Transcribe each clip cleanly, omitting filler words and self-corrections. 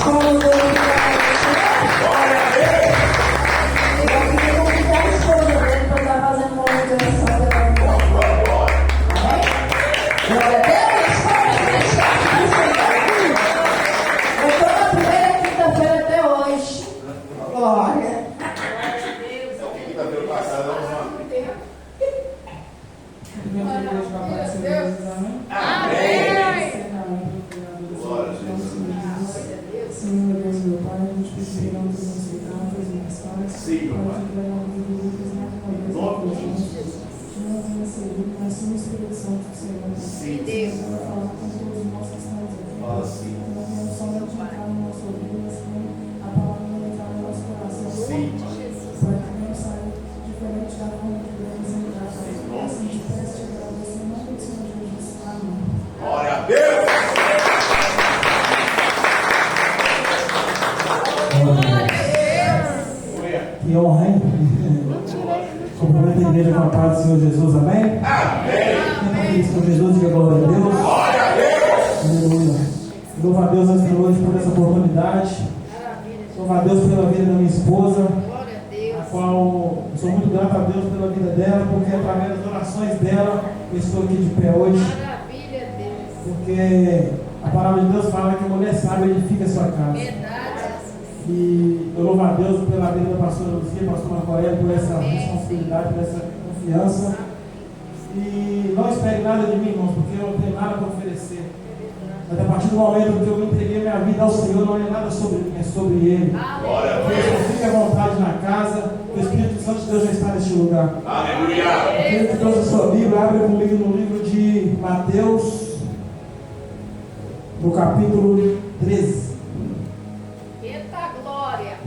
Somos glorificados. Glória a Deus. Eu queria convidar a esposa dele para estar fazendo uma oração pela vida. Amém? Glória a Deus. Eu estou na primeira quinta-feira até hoje. Glória. Quinta-feira passada, vamos lá. Glória a Deus. Senhor Deus, meu Pai, a gente precisa não nos aceitar, fazer mais fácil. Sim, meu Pai. Nós vamos servir, mas sim o Espírito Santo do Senhor. Sim, Deus. Vai falar com todos os nossos estados aqui. Fala sim. Nós vamos somente entrar no nosso ouvido, mas sim a palavra entrar no nosso coração. Sim. Para que não saia diferente da forma que devemos entrar. Assim te peço te agradeço em nome do Senhor Jesus. Amém. Glória a Deus. Que honra, hein? Cumprimento a igreja com a paz do Senhor Jesus, amém? Amém. Quem está feliz com Jesus, diga glória a Deus. Glória a Deus. Aleluia. Louvo a Deus esta noite por essa oportunidade. Louvo a Deus pela vida da minha esposa, a qual sou muito grato a Deus pela vida dela, porque através das orações dela eu estou aqui de pé hoje. Porque a palavra de Deus fala que a mulher sábia edifica a sua casa. E eu louvo a Deus pela vida da pastora Luzia, pastor Marcoel, por essa responsabilidade, por essa confiança. E não espere nada de mim, irmãos, porque eu não tenho nada para oferecer. Mas a partir do momento que eu entreguei minha vida ao Senhor, não é nada sobre mim, é sobre Ele. Glória a Por isso, Deus. fique à vontade na casa, o Espírito Santo de Deus já está neste lugar. Aleluia. Aquele que trouxe a sua Bíblia, abre comigo no livro de Mateus, no capítulo 13.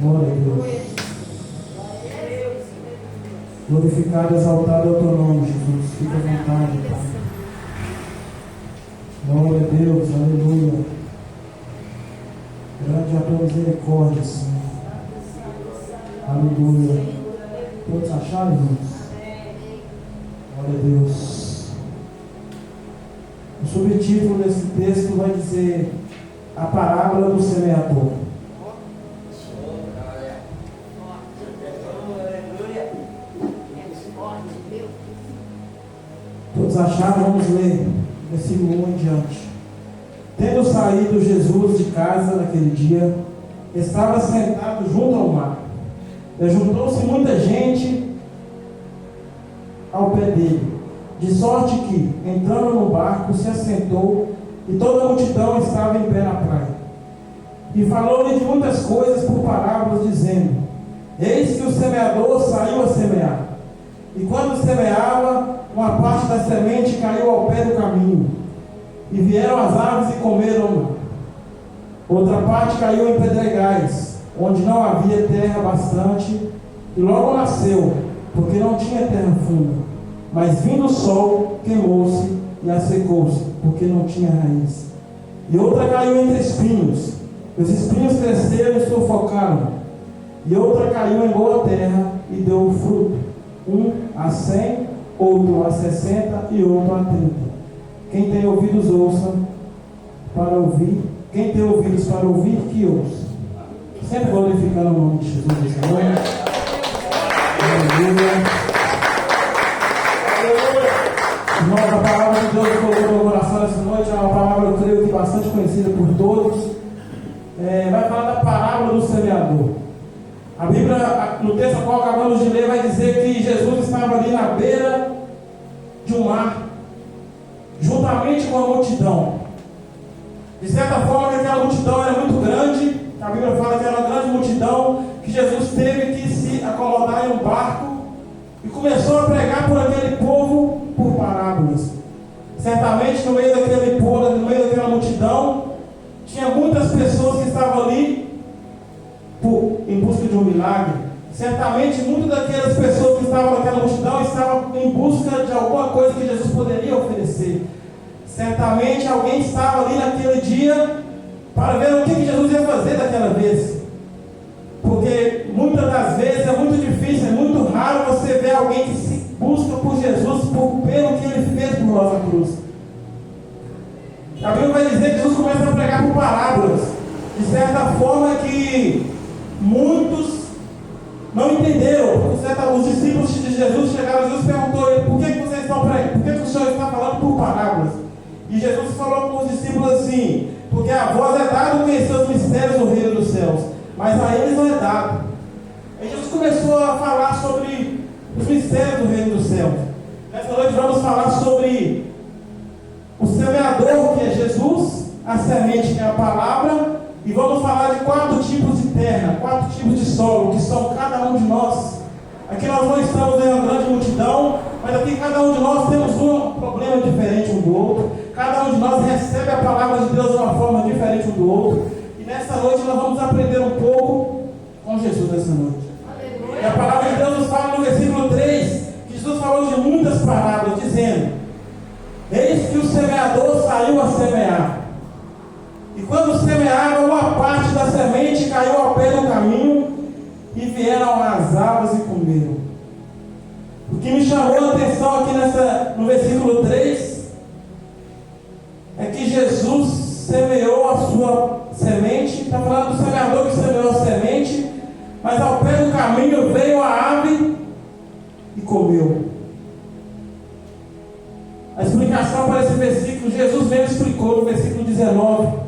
Glória a Deus. Glorificado, exaltado é o teu nome, Jesus. Fica à vontade, Pai. Glória a Deus, aleluia. Grande é a tua misericórdia, Senhor. Aleluia. Todos acharam, irmãos? Glória a Deus. O subtítulo desse texto vai dizer: a parábola do semeador. Todos acharam? Vamos ler versículo 1 em diante. Tendo saído Jesus de casa naquele dia, estava sentado junto ao mar. E juntou-se muita gente ao pé dele, de sorte que, entrando no barco, se assentou, e toda a multidão estava em pé na praia. E falou-lhe de muitas coisas por parábolas, dizendo: eis que o semeador saiu a semear. E quando semeava, uma parte da semente caiu ao pé do caminho, e vieram as aves e comeram. Outra parte caiu em pedregais, onde não havia terra bastante, e logo nasceu, porque não tinha terra funda. Mas vindo o sol, queimou-se e a secou-se, porque não tinha raiz. E outra caiu entre espinhos, os espinhos cresceram e sufocaram. E outra caiu em boa terra e deu fruto, um a 100, outro a 60 e outro a 30. Quem tem ouvidos, ouça para ouvir. Quem tem ouvidos para ouvir, que ouça. Sempre glorificando o nome de Jesus esse nome. Aleluia. Irmãos, a palavra de Deus que colocou no meu coração nessa noite é uma palavra, eu creio que bastante conhecida por todos. Vai falar da parábola do semeador. A Bíblia, no texto ao qual acabamos de ler, vai dizer que Jesus estava ali na beira de um mar, juntamente com a multidão. De certa forma, que aquela multidão era muito grande. A Bíblia fala que era uma grande multidão, que Jesus teve que se acomodar em um barco e começou a pregar por aquele povo por parábolas. Certamente, no meio daquele povo, no meio daquela multidão, tinha muitas pessoas que estavam ali em busca de um milagre. Certamente, muitas daquelas pessoas que estavam naquela multidão estavam em busca de alguma coisa que Jesus poderia oferecer. Certamente, alguém estava ali naquele dia para ver o que Jesus ia fazer daquela vez. Porque muitas das vezes é muito difícil, é muito raro você ver alguém que se busca por Jesus pelo que ele fez por nós na cruz. A Bíblia vai dizer que Jesus começa a pregar por parábolas. De certa forma que muitos não entenderam. Os discípulos de Jesus chegaram a Jesus e perguntou a ele: por que vocês estão pregando? Por que o Senhor está falando por parábolas? E Jesus falou com os discípulos assim: porque a vós é dado conhecer os mistérios do reino dos céus, mas a eles não é dado. Aí Jesus começou a falar sobre os mistérios do reino dos céus. Nessa noite vamos falar sobre o semeador, que é Jesus, a semente, que é a palavra, e vamos falar de 4 tipos de terra, 4 tipos de solo, que são cada um de nós. Aqui nós não estamos em uma grande multidão, mas aqui cada um de nós temos um problema diferente um do outro. Cada um de nós recebe a palavra de Deus de uma forma diferente um do outro. E nessa noite nós vamos aprender um pouco com Jesus nessa noite. E a palavra de Deus nos fala no versículo 3, que Jesus falou de muitas parábolas, dizendo: eis que o semeador saiu a semear. E quando semeava, uma parte da semente caiu ao pé do caminho, e vieram as aves e comeram. O que me chamou a atenção aqui no versículo 3 é que Jesus semeou a sua semente. Está falando do semeador que semeou a semente, mas ao pé do caminho veio a ave e comeu. A explicação para esse versículo, Jesus mesmo explicou no versículo 19.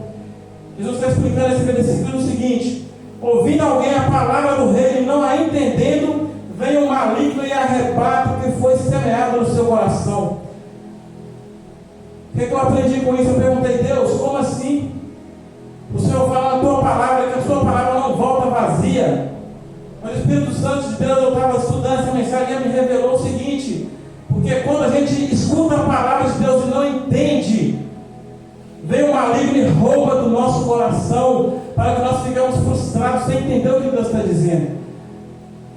Jesus está explicando esse versículo o seguinte: ouvindo alguém a palavra do reino e não a entendendo, vem o maligno e arrebata o que foi semeado no seu coração. O que eu aprendi com isso? Eu perguntei: Deus, como assim? O Senhor fala na tua palavra que a sua palavra não volta vazia. Mas o Espírito Santo de Deus, eu estava estudando essa mensagem e ele me revelou o seguinte: porque quando a gente escuta a palavra de Deus e não entende, vem o maligno e rouba do nosso coração, para que nós ficamos frustrados sem entender o que Deus está dizendo.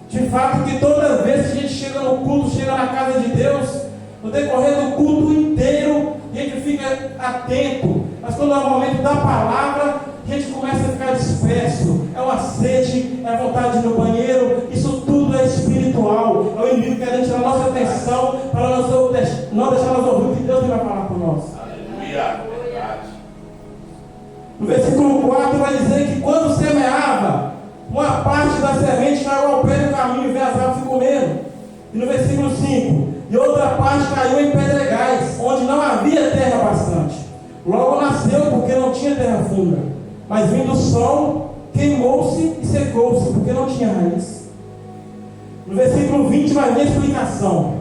De fato que toda vez que a gente chega no culto, chega na casa de Deus, no decorrer do culto inteiro, a gente fica atento, mas quando é o momento da palavra, a gente começa a ficar disperso. É uma sede, é a vontade de ir no banheiro. Isso tudo é espiritual. É o inimigo querendo tirar a nossa atenção, para não deixar nós ouvir o que Deus vai falar por nós. Aleluia. No versículo 4 vai dizer que quando semeava, uma parte da semente caiu ao pé do caminho e veio as aves e comeram. E no versículo 5, e outra parte caiu em pedregais, onde não havia terra bastante. Logo nasceu, porque não tinha terra funda. Mas vindo o sol, queimou-se e secou-se, porque não tinha raiz. No versículo 20 vai vir a explicação.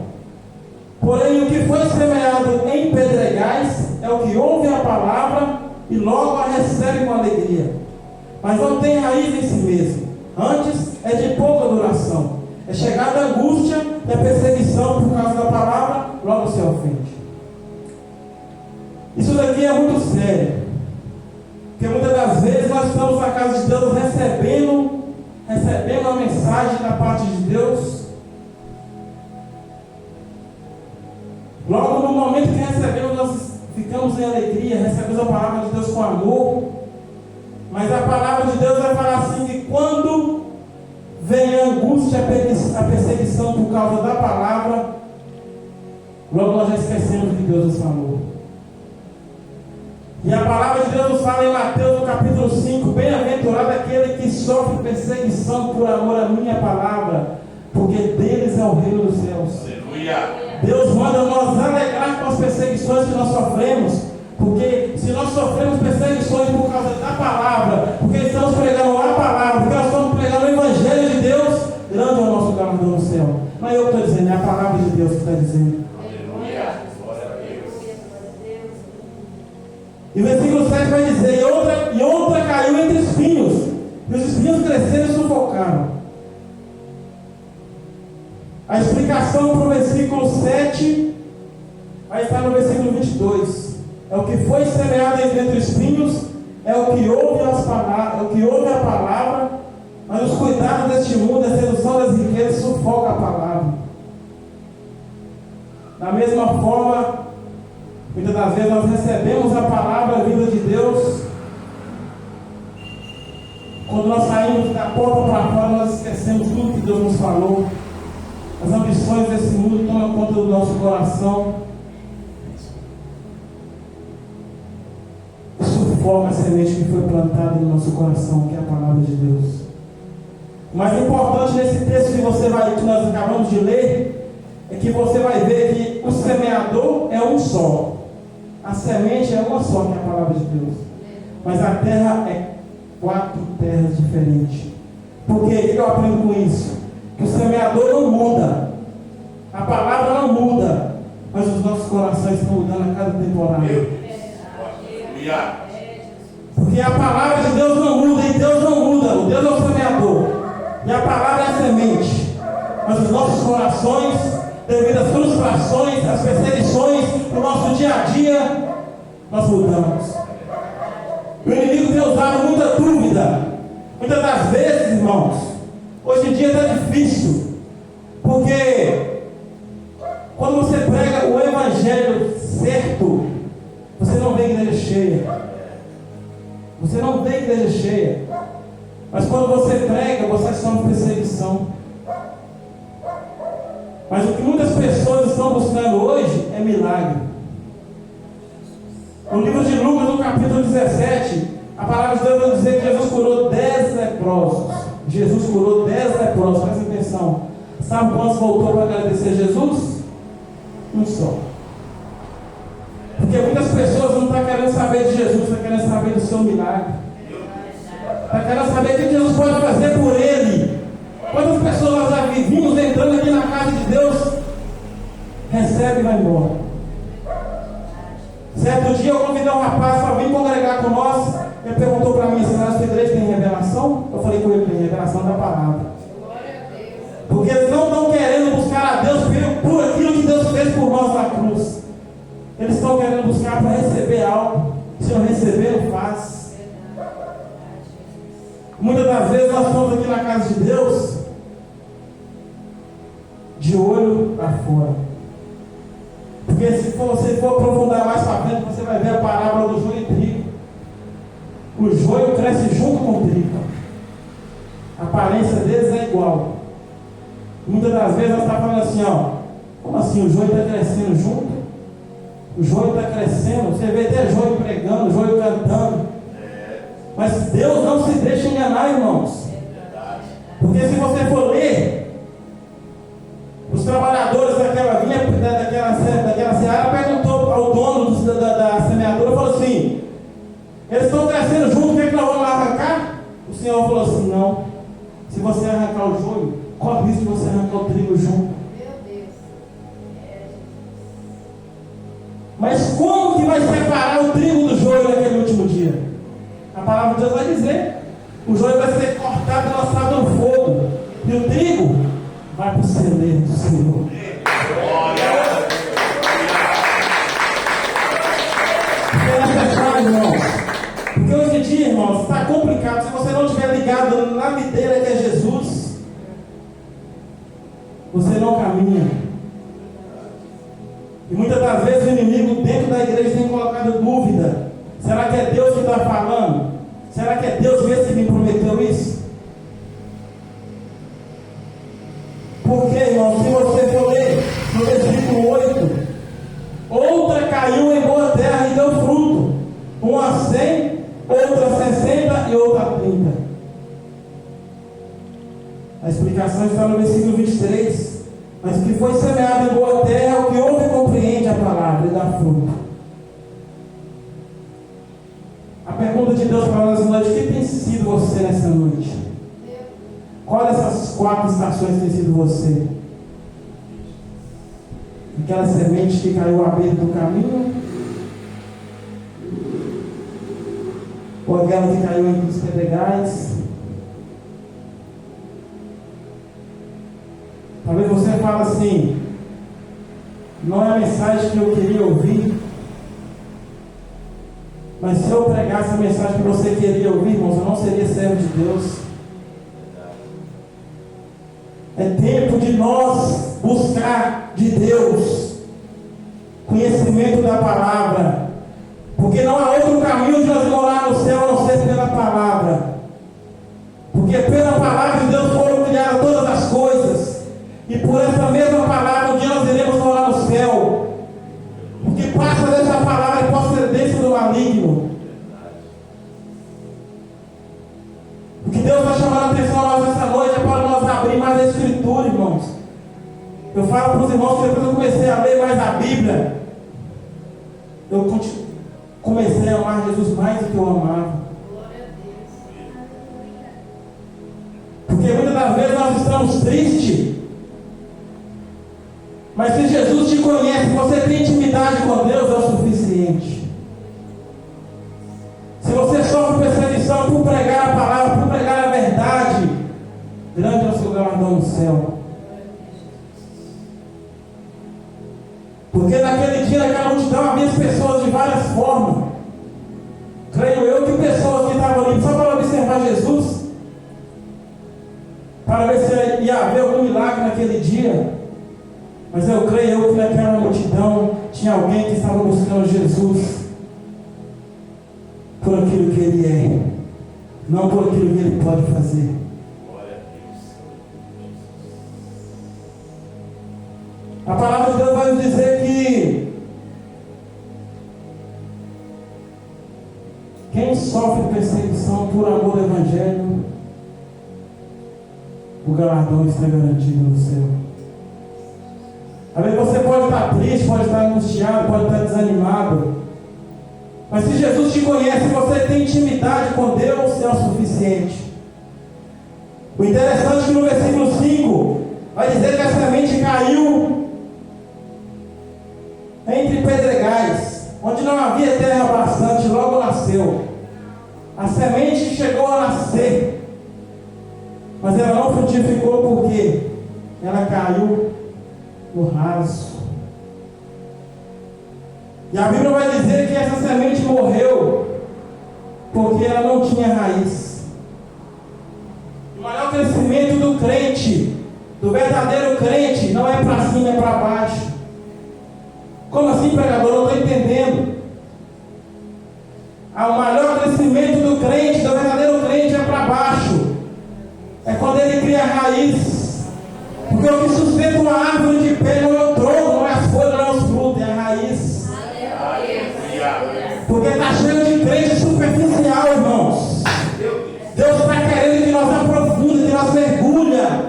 Porém, o que foi semeado em pedregais é o que ouve a palavra e logo a recebe com alegria, mas não tem raiz em si mesmo. Antes é de pouca duração. É chegada a angústia e a perseguição por causa da palavra, logo se ofende. Isso daqui é muito sério, porque muitas das vezes nós estamos na casa de Deus recebendo a mensagem da parte de Deus. Logo no momento que recebemos, nós ficamos em alegria, recebemos a palavra de Deus com amor. Mas a palavra de Deus vai falar assim: que quando vem a angústia, a perseguição por causa da palavra, logo nós já esquecemos o que Deus nos falou. E a palavra de Deus nos fala em Mateus no capítulo 5: bem-aventurado aquele que sofre perseguição por amor à minha palavra, porque deles é o reino dos céus. Aleluia. Deus manda nós alegrar com as perseguições que nós sofremos, porque se nós sofremos perseguições por causa da palavra, porque estamos pregando a palavra, porque nós estamos pregando o Evangelho de Deus, grande é o nosso galardão no céu. Não é eu que estou dizendo, é a palavra de Deus que está dizendo. Aleluia. Glória a Deus. E o versículo 7 vai dizer: e outra caiu entre espinhos, e os espinhos cresceram e sufocaram. A explicação para o versículo 7 vai estar no versículo 22. É o que foi semeado entre espinhos, é o que ouve a palavra, mas os cuidados deste mundo, a sedução das riquezas, sufoca a palavra. Da mesma forma, muitas das vezes nós recebemos a palavra vinda de Deus. Quando nós saímos da porta para fora, nós esquecemos tudo que Deus nos falou. As ambições desse mundo tomam conta do nosso coração. sufoca a semente que foi plantada no nosso coração, que é a palavra de Deus. O mais importante nesse texto que nós acabamos de ler é que você vai ver que o semeador é um só. A semente é uma só, que é a palavra de Deus. Mas a terra é 4 terras diferentes. Por que eu aprendo com isso? Que o semeador não muda. A palavra não muda. Mas os nossos corações estão mudando a cada temporada. Porque a palavra de Deus não muda e Deus não muda. O Deus é o semeador. E a palavra é a semente. Mas os nossos corações, devido às frustrações, às perseguições, no nosso dia a dia, nós mudamos. O inimigo tem usado muita dúvida. Muitas das vezes, irmãos, hoje em dia está difícil. Porque quando você prega o evangelho certo, você não vê igreja cheia. Você não vê igreja cheia. Mas quando você prega, você sofre perseguição. Mas o que muitas pessoas estão buscando hoje é milagre. No livro de Lucas, no capítulo 17, a palavra de Deus vai dizer que Jesus curou 10 leprosos. Jesus curou 10 leprosos, presta atenção. Sabe quantos voltou para agradecer Jesus? Um só. Porque muitas pessoas não estão querendo saber de Jesus, estão querendo saber do seu milagre. Está querendo saber o que Jesus pode fazer por ele. Quantas pessoas nós já vimos entrando aqui na casa de Deus, recebe e vai embora. Certo dia eu convidei um rapaz para vir congregar com nós. Ele perguntou para mim: será que a sua igreja tem revelação? Eu falei com ele: tem revelação da palavra. Porque eles não estão querendo buscar a Deus por aquilo que Deus fez por nós na cruz. Eles estão querendo buscar para receber algo. Se não receber, não faz. Muitas das vezes nós estamos aqui na casa de Deus de olho para fora. Porque se você for aprofundar mais para frente, você vai ver a parábola do joio e trigo. O joio cresce junto com o trigo. A aparência deles é igual. Muitas das vezes nós estamos falando assim, ó, como assim? O joio está crescendo junto? O joio está crescendo. Você vê até joio pregando, joio cantando. Mas Deus não se deixa enganar, irmãos. Porque se você for ler, os trabalhadores daquela vinha, daquela seara, perguntou ao dono da semeadora, falou assim: eles estão crescendo junto, o que é que nós vamos lá arrancar? O Senhor falou assim: não. Se você arrancar o joio, corre o risco de você arrancar o trigo junto. Mas como que vai separar o trigo do joio naquele último dia? A palavra de Deus vai dizer: o joio vai ser cortado e lançado no fogo, e o trigo vai para o celeiro do Senhor. É necessário, irmãos. Porque hoje em dia, irmãos, está complicado. Se você não estiver ligado na videira que é Jesus, você não caminha. E muitas das vezes o inimigo dentro da igreja tem colocado dúvida: será que é Deus que está falando? Será que é Deus mesmo que me prometeu isso? Porque, irmão, se você for ler no versículo 8, outra caiu em boa terra e deu fruto, uma 100, outra 60 e outra 30. A explicação está no versículo 23. Mas o que foi semeado em boa terra é o que ouve e compreende a palavra e dá fruto. A pergunta de Deus para nós noite: o que tem sido você nessa noite? Qual dessas 4 estações tem sido você? Aquela semente que caiu à beira do caminho? Ou aquela que caiu entre os pedregais? Talvez você fale assim: não é a mensagem que eu queria ouvir. Mas se eu pregasse a mensagem que você queria ouvir, irmãos, eu não seria servo de Deus. É tempo de nós buscar de Deus conhecimento da palavra. Porque não há outro caminho de nós morar no céu a não ser pela palavra. Porque pela palavra de Deus foram criadas todas as coisas. E por essa mesma palavra um dia nós iremos morar no céu. Porque passa dessa palavra é procedência do maligno. atenção a nós essa noite é para nós abrir mais a Escritura, irmãos. Eu falo para os irmãos que depois eu comecei a ler mais a Bíblia, eu comecei a amar Jesus mais do que eu amava. Porque muitas das vezes nós estamos tristes, mas se Jesus te conhece, você tem intimidade com Deus, é o suficiente. Se você sofre perseguição por pregar a palavra, por pregar a verdade, grande é o seu galardão no céu. Porque naquele dia, naquela multidão, havia pessoas de várias formas. Creio eu que pessoas que estavam ali só para observar Jesus, para ver se ia haver algum milagre naquele dia. Mas eu creio que naquela multidão tinha alguém que estava buscando Jesus por aquilo que Ele é, não por aquilo que Ele pode fazer. A palavra de Deus vai nos dizer que quem sofre perseguição por amor ao Evangelho, o galardão está garantido no céu. Às vezes você pode estar triste, pode estar angustiado, pode estar desanimado, mas se Jesus te conhece, você tem intimidade com Deus, é o suficiente. O interessante é que no versículo 5 vai dizer que a semente caiu entre pedregais, onde não havia terra bastante, logo nasceu. A semente chegou a nascer, mas ela não frutificou porque ela caiu no raso. E a Bíblia vai dizer que essa semente morreu porque ela não tinha raiz. O maior crescimento do crente, do verdadeiro crente, não é para cima, é para baixo. Como assim, pregador? Eu não estou entendendo. O maior crescimento do crente, do verdadeiro crente, é para baixo. É quando ele cria raiz. Porque o que sustenta uma árvore de pé não é o tronco, não é as folhas, não é os frutos, é a raiz. Porque está cheio de crente superficial, irmãos. Deus está querendo que nós aprofundemos, que nós mergulhamos.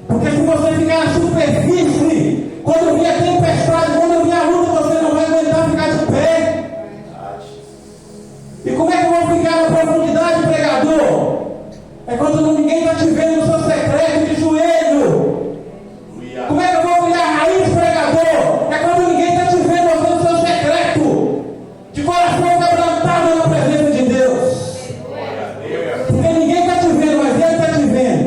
Porque se você ficar na superfície, quando vier a tempestade, quando vier a luta, você não vai aguentar ficar de pé. E como é que eu vou ficar na profundidade, pregador? É quando ninguém está te vendo no seu secreto de joelho. Como é que eu vou criar raiz, pregador? É quando ninguém está te vendo você no seu secreto, de coração quebrantado na presença de Deus. Porque ninguém está te vendo, mas Ele está te vendo.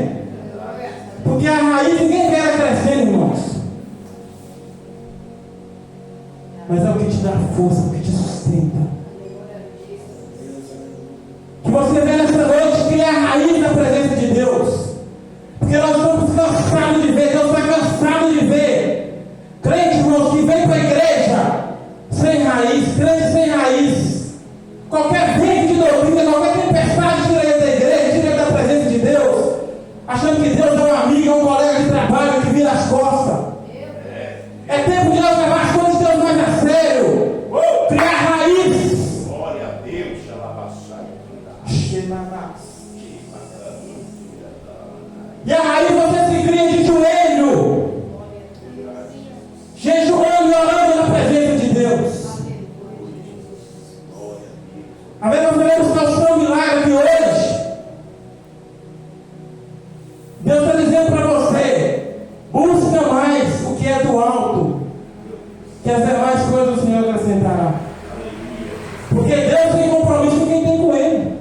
Porque a raiz ninguém quer crescendo, irmãos. Mas é o que te dá força, o que te sustenta. Que você venha nessa noite criar a raiz da presença de Deus. Porque nós estamos cansados de ver, Deus está cansado de ver crente, irmãos, que vem para a igreja sem raiz, crente sem raiz. Qualquer vento de doutrina, qualquer tempestade tira ele da igreja, tira ele da presença de Deus, achando que Deus é um amigo, é um colega de trabalho que vira as costas. É tempo de nós levar as coisas de Deus mais a sério. Criar raiz. Glória a Deus, e a raiz você se cria de joelho, jejuando e orando na presença de Deus. Às vezes nós vemos causar um milagre aqui hoje. Deus está dizendo para você: busca mais o que é do alto, que as demais coisas o Senhor acrescentará. Porque Deus tem compromisso com quem tem com Ele.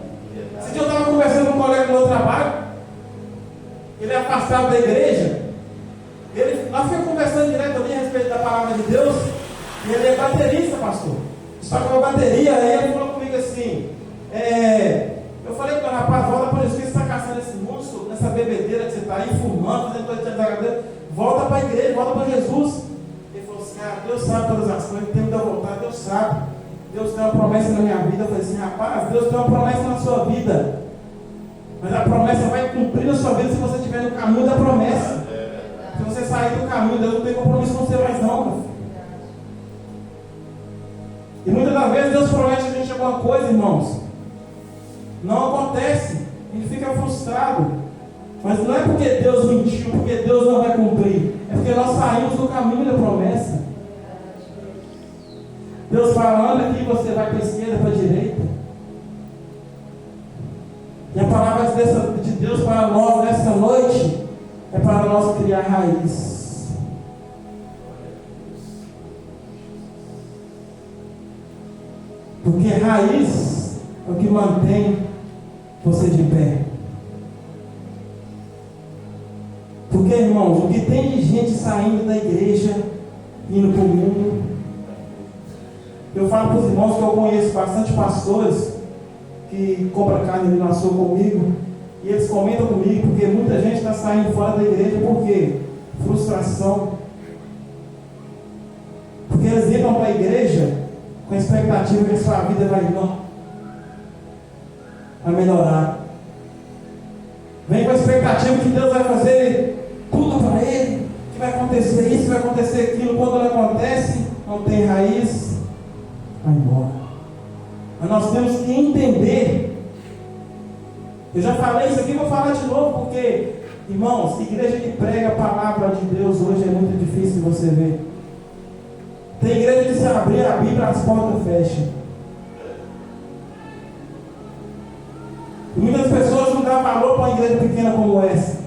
Esse dia eu estava conversando com um colega do meu trabalho, ele é afastado da igreja. Nós ficamos conversando direto ali a respeito da palavra de Deus. E ele é baterista, pastor. Só que uma bateria, aí ele falou comigo assim: eu falei para o rapaz, volta para Jesus, que você está caçando esse músculo, nessa bebedeira que você está aí, fumando, fazendo coisa de desagradável. Volta para a igreja, volta para Jesus. Ele falou assim: Deus sabe todas as coisas, tem muita vontade, Deus sabe. Deus tem uma promessa na minha vida. Eu falei assim: rapaz, Deus tem uma promessa na sua vida, mas a promessa vai cumprir na sua vida se você estiver no caminho da promessa. Se você sair do caminho, Deus não tem compromisso com você mais não, meu filho. E muitas das vezes Deus promete a gente alguma coisa, irmãos, não acontece. A gente fica frustrado. Mas não é porque Deus mentiu, porque Deus não vai cumprir. É porque nós saímos do caminho da promessa. Deus fala, anda aqui, você vai para a esquerda, para a direita. E a palavra de Deus para nós nessa noite é para nós criar raiz. Porque raiz é o que mantém você de pé. Porque, irmãos, o que tem de gente saindo da igreja, indo para o mundo. Eu falo para os irmãos que eu conheço bastante pastores que compram carne ali no açougue comigo, e eles comentam comigo porque muita gente está saindo fora da igreja. Por quê? Frustração. Porque eles entram para a igreja com a expectativa que a sua vida vai melhorar. Vem com a expectativa que Deus vai fazer tudo para ele, que vai acontecer isso, vai acontecer aquilo. Quando não acontece, não tem raiz, vai embora. Mas nós temos que entender. Eu já falei isso aqui, vou falar de novo, porque, irmãos, igreja que prega a palavra de Deus hoje é muito difícil de você ver. Tem igreja que se abrir a Bíblia, as portas fecham. E muitas pessoas não dão valor para uma igreja pequena como essa.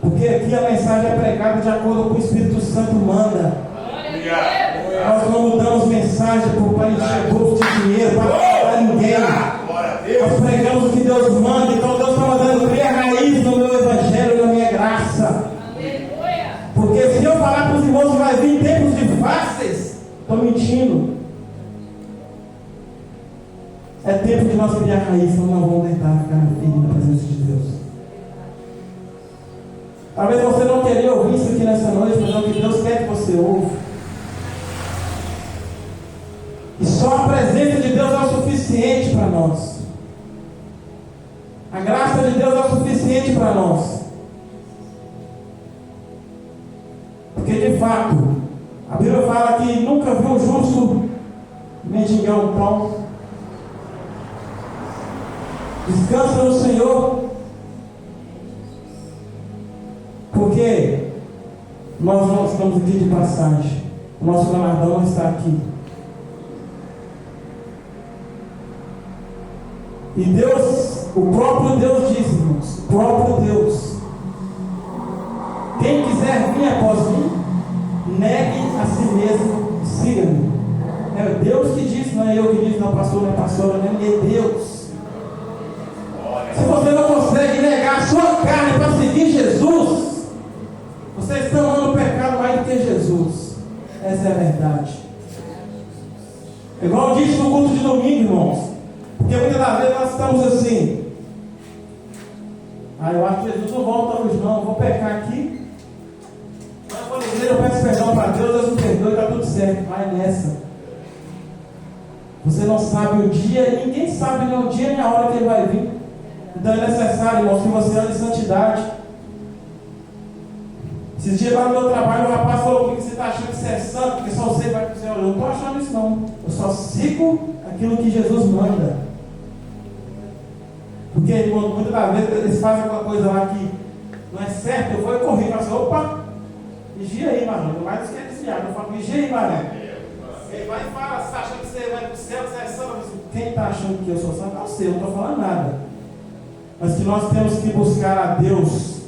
Porque aqui a mensagem é pregada de acordo com o que o Espírito Santo manda. Nós não mudamos mensagem para encher bolso de dinheiro, para ninguém. Nós pregamos o que Deus manda. Então Deus está mandando criar raiz no meu evangelho, na minha graça. Porque se eu falar para os irmãos que vai vir tempos difíceis, estou mentindo. É tempo de nós criar raiz, senão não vamos tentar ficar firme na presença de Deus. Talvez você não queria ouvir isso aqui nessa noite, mas é o que Deus quer que você ouça. E só a presença de Deus é o suficiente para nós. A graça de Deus é o suficiente para nós. Porque de fato, a Bíblia fala que nunca viu um justo mendigar um pão. Descansa no Senhor. Porque nós não estamos aqui de passagem. O nosso galardão não está aqui. E Deus, o próprio Deus disse, irmãos, o próprio Deus: quem quiser vir após mim, negue a si mesmo e siga-me. É Deus que diz, não é eu que diz, não, pastor, não é pastora, não é Deus. Se você não consegue negar a sua carne para seguir Jesus, você está amando o pecado mais do que Jesus. Essa é a verdade. Igual eu disse no culto de domingo, irmãos. Porque muitas das vezes nós estamos assim: eu acho que Jesus não volta hoje não, eu vou pecar aqui. Mas eu vou na igreja, eu peço perdão para Deus, Deus me perdoe, está tudo certo. Vai nessa. Você não sabe o dia, ninguém sabe nem o dia nem a hora que ele vai vir. Então é necessário, irmãos, que você ande em santidade. Esses dias lá no meu trabalho, o rapaz falou comigo: você está achando que você é santo, porque só você vai para o céu. Eu não estou achando isso não. Eu só sigo aquilo que Jesus manda. Porque, irmão, muitas das vezes eles fazem alguma coisa lá que não é certo. Eu vou correr e falo assim: opa, vigia aí, Marlon. Não vai nos querer desviar. Eu falo: vigia aí, Marlon. Ele vai e fala: você está achando que você vai para o céu, você é santo? Quem está achando que eu sou santo? Não sei, eu não estou falando nada. Mas que nós temos que buscar a Deus,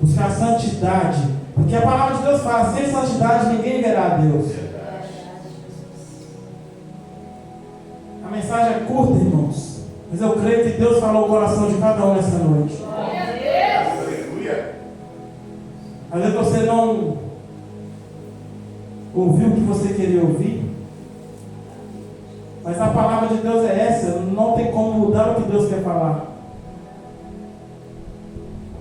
buscar a santidade. Porque a palavra de Deus fala: sem santidade ninguém verá a Deus. A mensagem é curta, irmãos, mas eu creio que Deus falou o coração de cada um nessa noite. Às vezes você não ouviu o que você queria ouvir, mas a palavra de Deus é essa. Não tem como mudar o que Deus quer falar.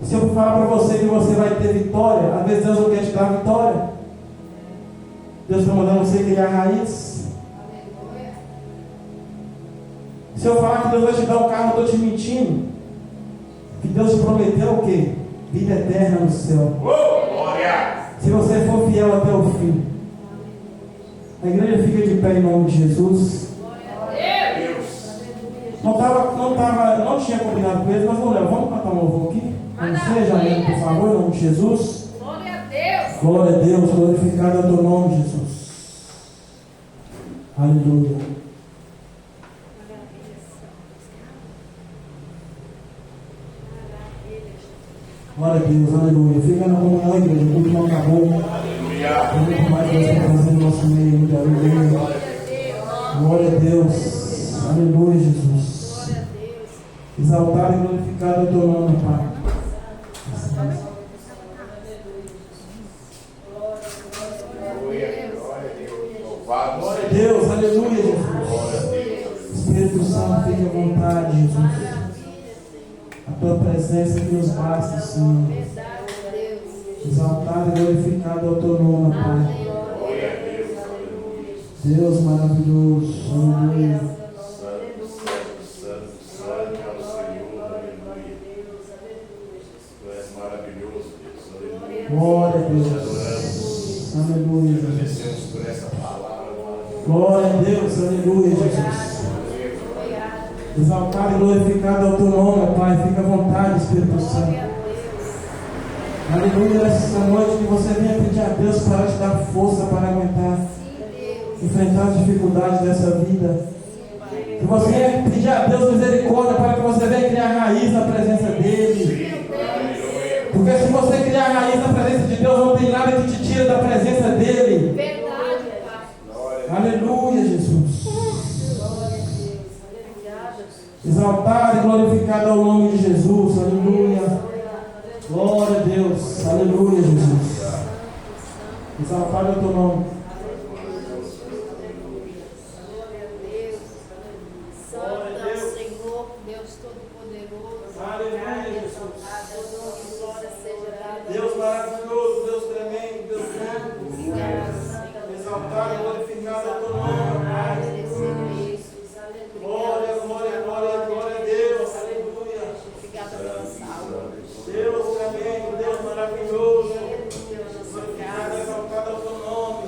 Se eu falar para você que você vai ter vitória, às vezes Deus não quer te dar vitória. Deus está mandando você criar raiz. Se eu falar que Deus vai te dar um carro, eu estou te mentindo. Que Deus te prometeu o quê? Vida eterna no céu. Se você for fiel até o fim. A igreja fica de pé em nome de Jesus. Não tinha combinado com eles, mas Léo, vamos cantar um louvor aqui? Como seja, Léo, por favor, em nome de Jesus. Glória a Deus. Glória a Deus, glorificado é o teu nome, Jesus. Aleluia. Glória a Deus, aleluia. Fica na comunhão, igreja, o culto não acabou. Aleluia. Tem muito mais Deus está fazendo no nosso meio, ainda. Aleluia. Glória a Deus, aleluia, Jesus. Exaltado e glorificado é o teu nome, Pai. Glória a Deus, aleluia, Jesus. Espírito Santo, fique à vontade, Jesus. A tua presença que nos basta, Senhor. Exaltado e glorificado é o teu nome, Pai. Deus maravilhoso, aleluia. Santo é o Senhor, aleluia. Tu és maravilhoso, Deus, aleluia. Glória a Deus, aleluia, Jesus. Agradecemos por essa palavra, Glória a Deus, aleluia, Jesus. Exaltado e glorificado é o teu nome, Pai. Fica à vontade, Espírito Santo. Aleluia, nessa noite que você venha pedir a Deus para te dar força para aguentar, enfrentar as dificuldades dessa vida. Que você venha pedir a Deus misericórdia para que você venha criar raiz na presença dEle. Porque se você criar raiz na presença de Deus, não tem nada que te tira da presença dEle. Verdade, Pai. Aleluia, Jesus. Exaltado e glorificado é o nome de Jesus. Aleluia. Glória a Deus. Aleluia, Jesus. Exaltado é o teu nome. Deus maravilhoso, Deus tremendo, Deus santo. Exaltado e glorificado é o teu nome, Pai. Glória, glória, glória, glória a Deus. Aleluia. Deus tremendo, Deus maravilhoso. Glorificado, exaltado é o teu nome.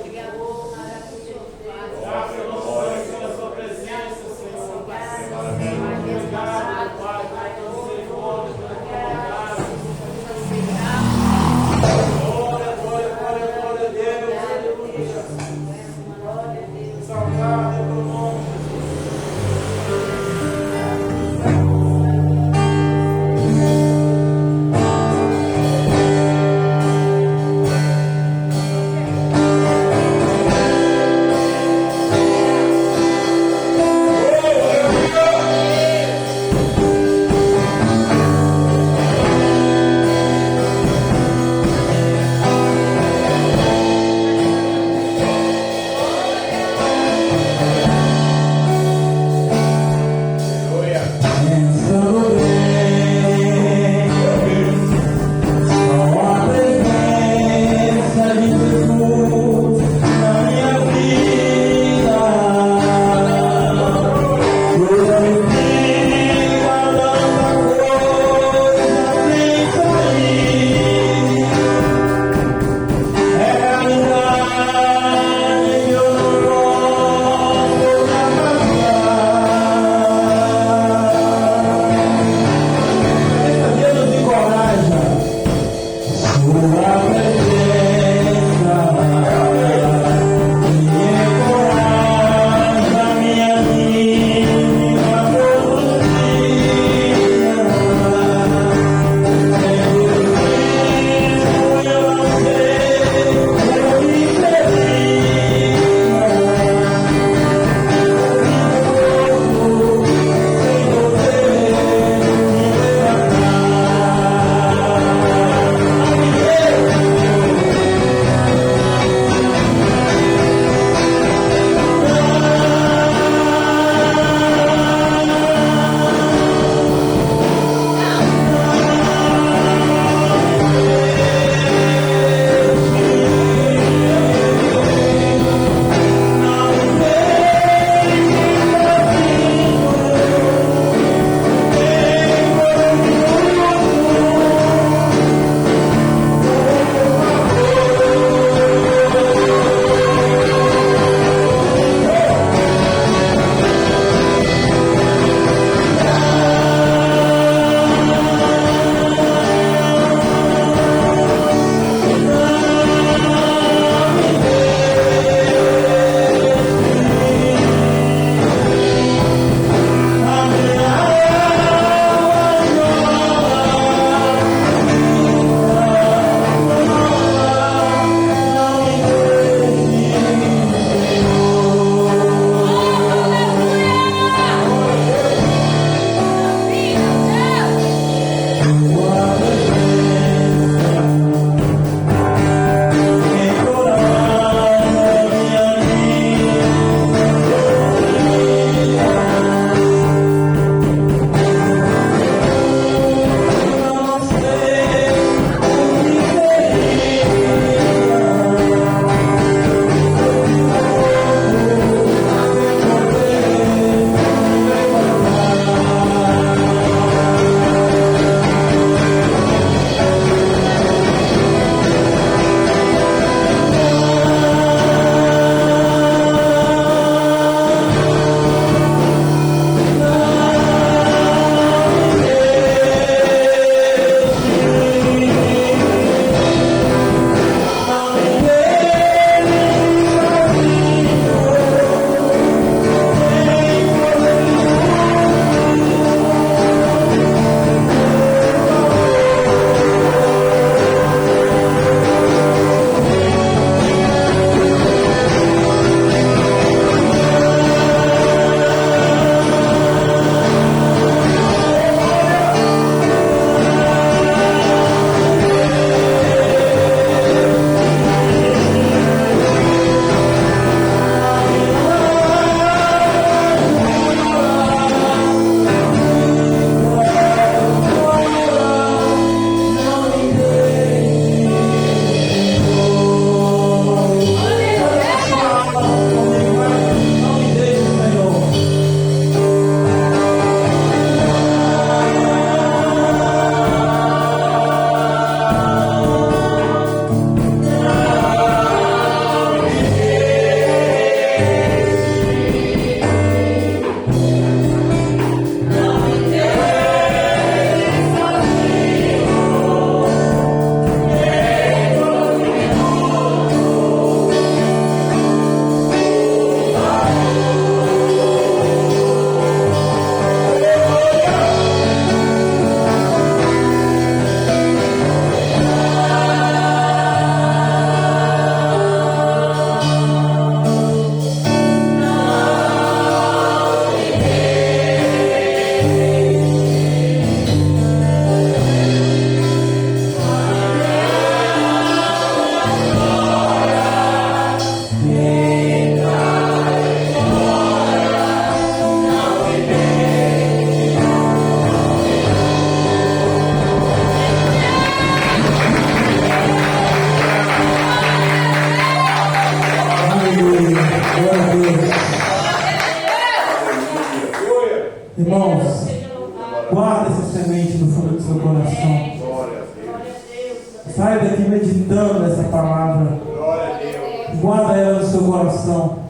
Guarda essa semente no fundo do seu coração. Glória a Deus. Sai daqui meditando essa palavra. Glória a Deus. Guarda ela no seu coração.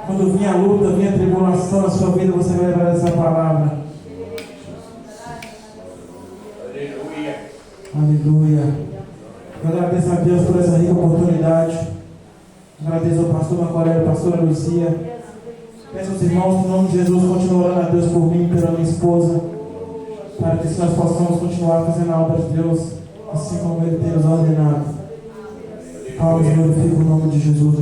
Quando vir a luta, vir a tribulação na sua vida, você vai lembrar dessa palavra. Aleluia. Aleluia. Eu agradeço a Deus por essa rica oportunidade. Agradeço ao pastor Marco Aurélio, pastora Lucia. Peço aos irmãos que, em nome de Jesus, continuem orando a Deus por mim e pela minha esposa, para que nós possamos continuar fazendo a obra de Deus, assim como Ele tem nos ordenado. Paulo glorifica o nome de Jesus.